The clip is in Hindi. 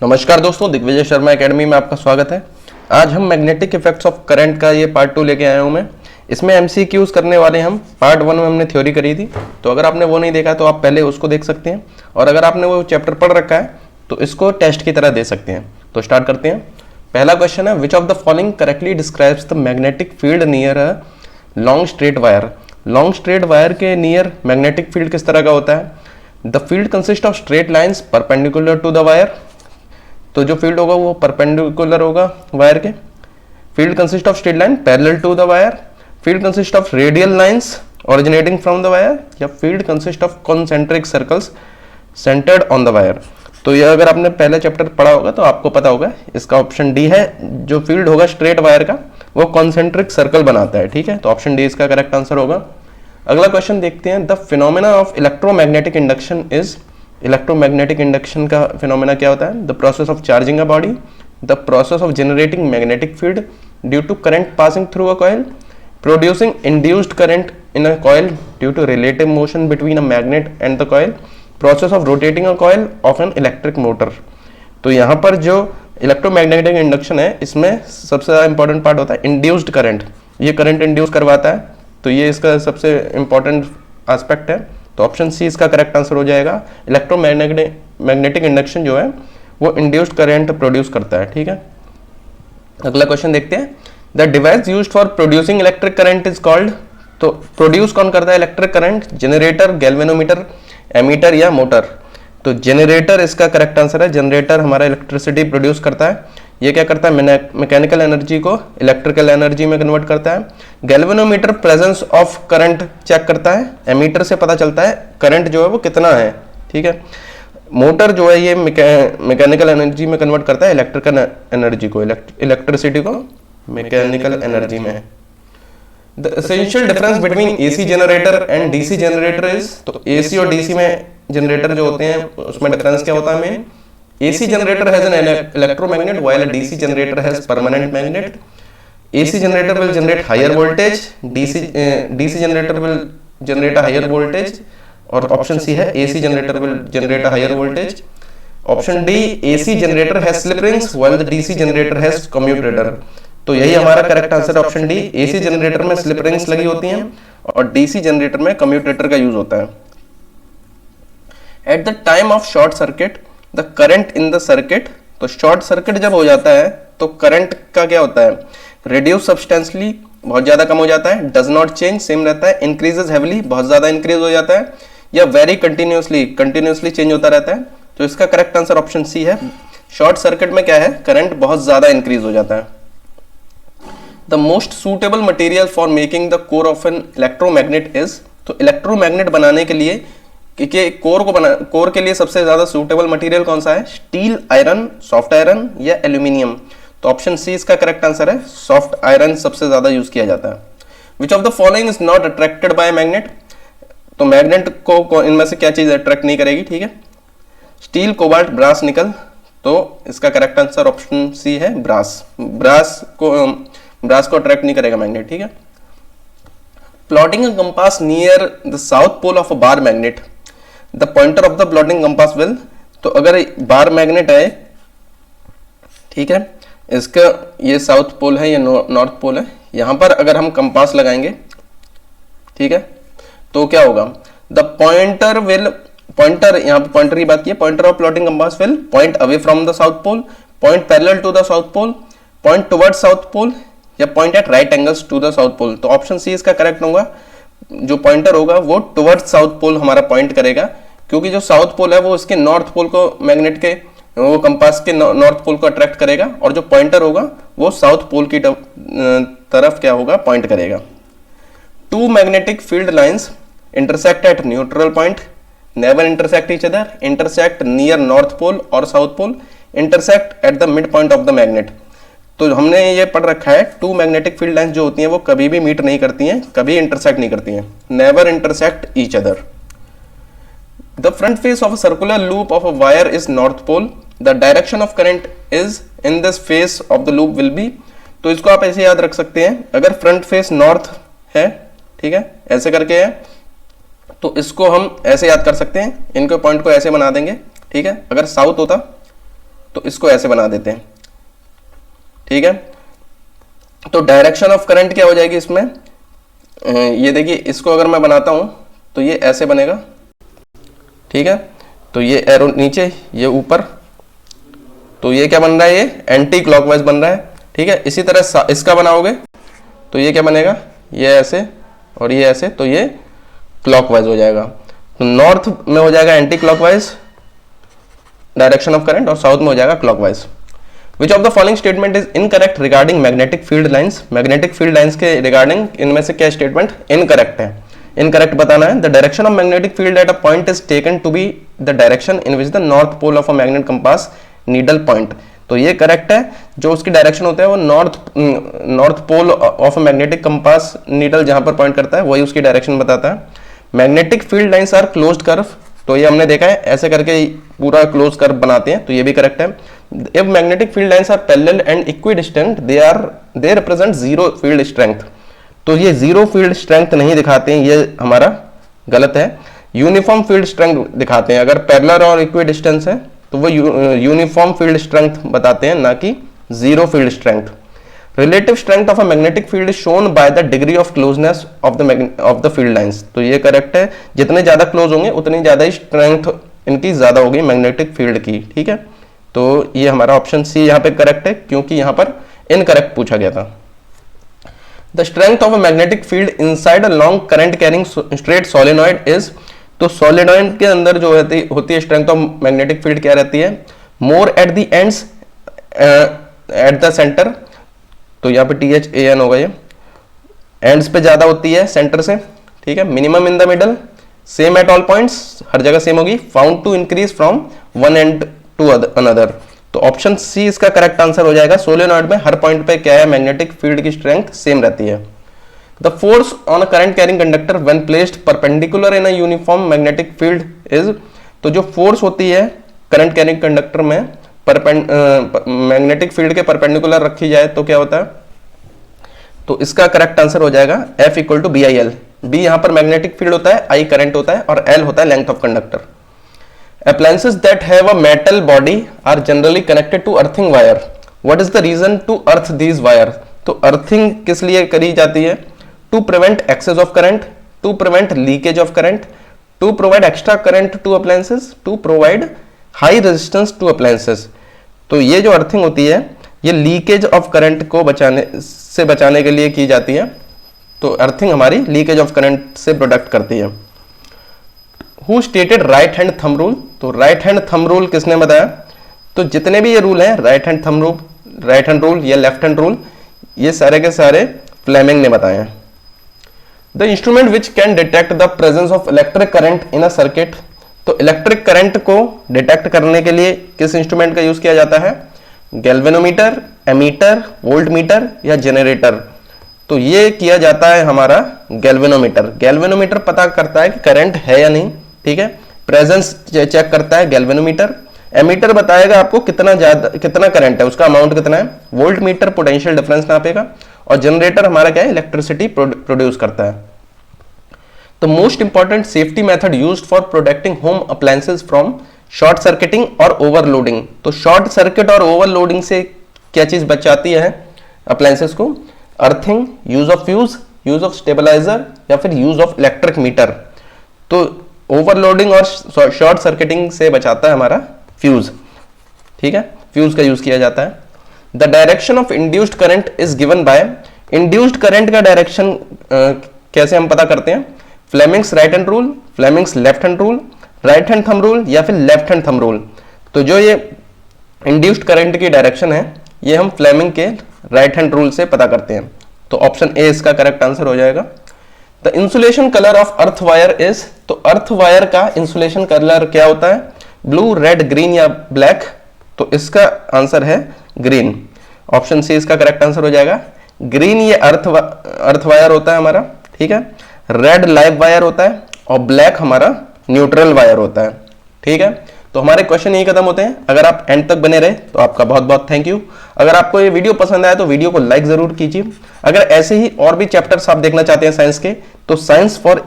नमस्कार दोस्तों, दिग्विजय शर्मा एकेडमी में आपका स्वागत है। आज हम मैग्नेटिक इफेक्ट्स ऑफ करंट का ये पार्ट 2 लेके आया हूँ मैं। इसमें एमसीक्यूज करने वाले हम। पार्ट 1 में हमने थ्योरी करी थी, तो अगर आपने वो नहीं देखा तो आप पहले उसको देख सकते हैं, और अगर आपने वो चैप्टर पढ़ रखा है तो इसको टेस्ट की तरह दे सकते हैं। तो स्टार्ट करते हैं। पहला क्वेश्चन है, which of the following correctly describes the magnetic field near a long straight wire. Long straight wire के नियर मैग्नेटिक फील्ड किस तरह का होता है? The field consist of straight lines perpendicular to the wire. तो जो फील्ड होगा वो परपेंडिकुलर होगा वायर के। Field consist of straight line parallel to the wire. Field consist of radial lines originating from the wire, या field consist of concentric circles centred on the wire. तो ये अगर आपने पहले चैप्टर पढ़ा होगा तो आपको पता होगा, इसका ऑप्शन डी है। जो फील्ड होगा स्ट्रेट वायर का वो कॉन्सेंट्रिक सर्कल बनाता है, ठीक है। तो ऑप्शन डी इसका करेक्ट आंसर होगा। अगला क्वेश्चन देखते हैं, the phenomena of electromagnetic induction is. Electromagnetic induction का फिनोमेना क्या होता है? The process of charging a body, the process of generating magnetic field due to current passing through a coil, producing induced current in a coil due to relative motion between a magnet and the coil, process of rotating a coil of an electric motor. तो यहाँ पर जो इलेक्ट्रोमैग्नेटिक इंडक्शन है, इसमें सबसे ज़्यादा इंपॉर्टेंट पार्ट होता है इंड्यूस्ड करंट। ये करंट इंड्यूस करवाता है, तो ये इसका सबसे इंपॉर्टेंट एस्पेक्ट है। तो ऑप्शन सी इसका करेक्ट आंसर हो जाएगा। इलेक्ट्रोमैग्नेटिक इंडक्शन जो है वो इंड्यूस्ड करंट प्रोड्यूस करता है, ठीक है। अगला क्वेश्चन देखते हैं, the device used for producing electric current is called. तो प्रोड्यूस कौन करता है electric current? Generator, galvanometer, ammeter या मोटर। तो जनरेटर इसका करेक्ट आंसर है। जनरेटर हमारा इलेक्ट्रिसिटी प्रोड्यूस करता है। ये क्या करता है? मैकेनिकल एनर्जी को इलेक्ट्रिकल एनर्जी में कन्वर्ट करता है। Galvanometer presence of current check करता है। एमीटर से पता चलता है करंट जो है वो कितना है, ठीक है। मोटर जो है ये मैकेनिकल एनर्जी में कन्वर्ट करता है इलेक्ट्रिकल एनर्जी को, इलेक्ट्रिसिटी को मैकेनिकल एनर्जी में। The essential difference between AC generator and DC generator is. तो एसी और डीसी में जनरेटर जो होते हैं उसमें डिफरेंस क्या होता है हमें? AC generator has an electromagnet while a DC generator has permanent magnet. AC generator will generate higher voltage, DC generator will generate a higher voltage, और ऑप्शन सी है AC generator will generate a higher voltage. Option D, AC generator has slip rings while the DC generator has commutator. तो यही हमारा correct answer option D. AC generator में स्लिप रिंग्स लगी होती हैं और DC जनरेटर में कम्यूटेटर का यूज होता है। At the time of short circuit the current in the circuit. तो शॉर्ट सर्किट जब हो जाता है तो करंट का क्या होता है? रिड्यूस सब्सटेंशियली, बहुत ज्यादा कम हो जाता है। डज नॉट चेंज, सेम रहता है। इंक्रीजेस हेवली, बहुत ज्यादा इंक्रीज हो जाता है। या वेरी कंटिन्यूसली, कंटिन्यूसली चेंज होता रहता है। तो इसका करेक्ट आंसर ऑप्शन सी है। शॉर्ट सर्किट में क्या है? करंट बहुत ज्यादा इंक्रीज हो जाता है। The most suitable material for making the core of an electromagnet is. तो इलेक्ट्रोमैग्नेट बनाने के लिए कोर के लिए सबसे ज्यादा सूटेबल मटेरियल कौन सा है? स्टील, आयरन, सॉफ्ट आयरन या एल्यूमिनियम। तो ऑप्शन सी इसका करेक्ट आंसर है। सॉफ्ट आयरन सबसे ज्यादा यूज किया जाता है। Which of the following is not attracted by magnet. तो मैग्नेट को इनमें से क्या चीज अट्रैक्ट नहीं करेगी, ठीक है। स्टील, कोबाल्ट, ब्रास, निकल। तो इसका करेक्ट आंसर ऑप्शन सी है, ब्रास। ब्रास को अट्रैक्ट नहीं करेगा मैग्नेट, ठीक है। Plotting a compass near the south pole of a bar magnet, the pointer of the plotting compass will. तो अगर बार मैग्नेट है, ठीक है, इसका ये साउथ पोल है, ये नॉर्थ पोल है, यहां पर अगर हम कंपास लगाएंगे, ठीक है, तो क्या होगा? द पॉइंटर विल, पॉइंटर, यहां पर पॉइंटर की बात की है, pointer of plotting compass will point away from the south pole, point parallel to the south pole, point towards south pole, या point at right angles to the south pole. तो ऑप्शन सी इसका करेक्ट होगा। जो पॉइंटर होगा वो टुवर्ड्स साउथ पोल हमारा पॉइंट करेगा, क्योंकि जो साउथ पोल है वो इसके नॉर्थ पोल को, मैग्नेट के वो कंपास के नॉर्थ पोल को अट्रैक्ट करेगा, और जो पॉइंटर होगा वो साउथ पोल की तरफ क्या होगा? पॉइंट करेगा। Two magnetic field lines intersect at neutral point, never intersect each other, intersect near north pole और south pole, intersect at the mid point of the magnet. तो हमने ये पढ़ रखा है, टू मैग्नेटिक फील्ड लाइंस जो होती हैं वो कभी भी मीट नहीं करती हैं, कभी इंटरसेक्ट नहीं करती हैं, never intersect each other. The front face of a circular loop of a wire is north pole, the direction of current is in this face of the loop will be. तो इसको आप ऐसे याद रख सकते हैं, अगर फ्रंट फेस नॉर्थ है, ठीक है, ऐसे करके है, तो इसको हम ऐसे याद कर सकते हैं, इनके पॉइंट को ऐसे बना देंगे, ठीक है। अगर साउथ होता तो इसको ऐसे बना देते हैं, ठीक है। तो डायरेक्शन ऑफ करंट क्या हो जाएगी इसमें, ये देखिए इसको अगर मैं बनाता हूं तो ये ऐसे बनेगा, ठीक है। तो ये एरो नीचे, ये ऊपर, तो ये क्या बन रहा है, ये एंटी क्लॉकवाइज बन रहा है, ठीक है। इसी तरह इसका बनाओगे तो ये क्या बनेगा, ये ऐसे और ये ऐसे, तो ये क्लॉकवाइज हो जाएगा। तो नॉर्थ में हो जाएगा anti clockwise direction of current, और साउथ में हो जाएगा clockwise. Which of the following statement is incorrect regarding magnetic field lines, magnetic field lines के रिगार्डिंग इनमें से क्या स्टेटमेंट इनकरेक्ट है, इनकरेक्ट बताना है। The direction of magnetic field at a point is taken to be the direction in which the north pole of a magnet compass needle point, तो ये करेक्ट है। जो उसकी डायरेक्शन होता है वो north pole of a magnetic compass needle जहां पर पॉइंट करता है वही उसकी डायरेक्शन बताता है। Magnetic field lines are closed curve, तो ये हमने देखा है ऐसे करके पूरा क्लोज कर्व बनाते हैं, तो ये भी करेक्ट है। If magnetic field lines are parallel and equidistant they represent zero field strength, तो ये जीरो फील्ड स्ट्रेंथ नहीं दिखाते हैं, ये हमारा गलत है। यूनिफॉर्म फील्ड स्ट्रेंथ दिखाते हैं, अगर पैरेलल और इक्विडिस्टेंस है तो वो यूनिफॉर्म फील्ड स्ट्रेंथ बताते हैं, ना कि zero field strength. Relative strength of a magnetic field is shown by the degree of closeness of the field lines, तो ये करेक्ट है। जितने ज्यादा क्लोज होंगे उतनी ज्यादा ही स्ट्रेंथ इनकी ज्यादा होगी मैग्नेटिक फील्ड की, ठीक है। तो ये हमारा ऑप्शन सी यहाँ पे करेक्ट है, क्योंकि यहाँ पर इनकरेक्ट पूछा गया था। The strength of a magnetic field inside a long current carrying straight solenoid is, तो सोलेनॉइड के अंदर जो होती है स्ट्रेंथ ऑफ मैग्नेटिक फील्ड क्या रहती है, more at the ends at the centre, तो यहाँ पे THAN होगा, ये एंड्स पे ज्यादा होती है सेंटर से, ठीक है। Minimum in the middle, same at all points, हर जगह सेम होगी। Found to increase from one end to another, तो ऑप्शन सी इसका करेक्ट आंसर हो जाएगा। सोलेनॉइड में हर पॉइंट पे क्या है, मैग्नेटिक फील्ड की स्ट्रेंथ सेम रहती है। The force on a current carrying conductor when placed perpendicular in a uniform magnetic field is, तो जो फोर्स होती है करंट कैरिंग कंडक्टर में मैग्नेटिक फील्ड के परपेंडिकुलर रखी जाए तो क्या होता है, तो इसका करेक्ट आंसर हो जाएगा F equal to BIL। B यहाँ पर मैग्नेटिक फील्ड होता है, I करंट होता है और L होता है length of conductor. Appliances that have a metal body are generally connected to earthing wire. What is the reason to earth these wire? तो earthing किस लिए करी जाती है, to prevent excess of current, to prevent leakage of current, to provide extra current to appliances, to provide high resistance to appliances। तो ये जो अर्थिंग होती है ये लीकेज ऑफ करंट को बचाने के लिए की जाती है, तो अर्थिंग हमारी लीकेज ऑफ करंट से प्रोटेक्ट करती है। Who stated right hand thumb rule, तो राइट हैंड थंब रूल किसने बताया, तो जितने भी ये रूल हैं right hand thumb rule, right hand rule या लेफ्ट हैंड रूल, ये सारे के सारे फ्लेमिंग ने बताए हैं। The instrument which can detect the presence of electric current in a circuit, तो इलेक्ट्रिक करंट को डिटेक्ट करने के लिए किस इंस्ट्रूमेंट का यूज किया जाता है, गैल्वेनोमीटर, एमीटर, वोल्ट मीटर या जनरेटर, तो ये किया जाता है हमारा गैल्वेनोमीटर। गैल्वेनोमीटर पता करता है कि करंट है या नहीं, ठीक है, प्रेजेंस चेक करता है गैल्वेनोमीटर। एमीटर बताएगा आपको कितना करंट है, उसका अमाउंट कितना है। वोल्ट मीटर पोटेंशियल डिफरेंस नापेगा, और जनरेटर हमारा क्या है, इलेक्ट्रिसिटी प्रोड्यूस करता है। The most important safety method used for protecting home appliances from short circuiting और ओवरलोडिंग, तो शॉर्ट सर्किट और ओवरलोडिंग से क्या चीज बचाती है अप्लायंसेस को, earthing, use of fuse, use of stabiliser या फिर यूज ऑफ इलेक्ट्रिक मीटर। तो ओवरलोडिंग और शॉर्ट सर्किटिंग से बचाता है हमारा फ्यूज, ठीक है, फ्यूज का यूज किया जाता है। The direction of induced current is given by, induced current का डायरेक्शन कैसे हम पता करते हैं, Fleming's right hand rule, Fleming's left hand rule, right hand thumb rule या फिर लेफ्ट हैंड थंब रूल। तो जो ये इंड्यूस्ड करंट की डायरेक्शन है ये हम फ्लेमिंग के राइट हैंड रूल से पता करते हैं, तो ऑप्शन ए इसका करेक्ट आंसर हो जाएगा। The insulation colour of earth wire is, तो अर्थ वायर का इंसुलेशन कलर क्या होता है, ब्लू, रेड, ग्रीन या ब्लैक, तो इसका आंसर है ग्रीन। ऑप्शन सी इसका करेक्ट आंसर हो जाएगा। ग्रीन ये अर्थ वायर होता है हमारा, ठीक है, रेड लाइव वायर होता है और ब्लैक हमारा न्यूट्रल वायर होता है, ठीक है। तो हमारे क्वेश्चन यही खत्म होते हैं। अगर आप एंड तक बने रहे तो आपका बहुत बहुत थैंक यू। अगर आपको ये वीडियो पसंद आया तो वीडियो को लाइक जरूर कीजिए। अगर ऐसे ही और भी चैप्टर्स आप देखना चाहते हैं साइंस के, तो साइंस फॉर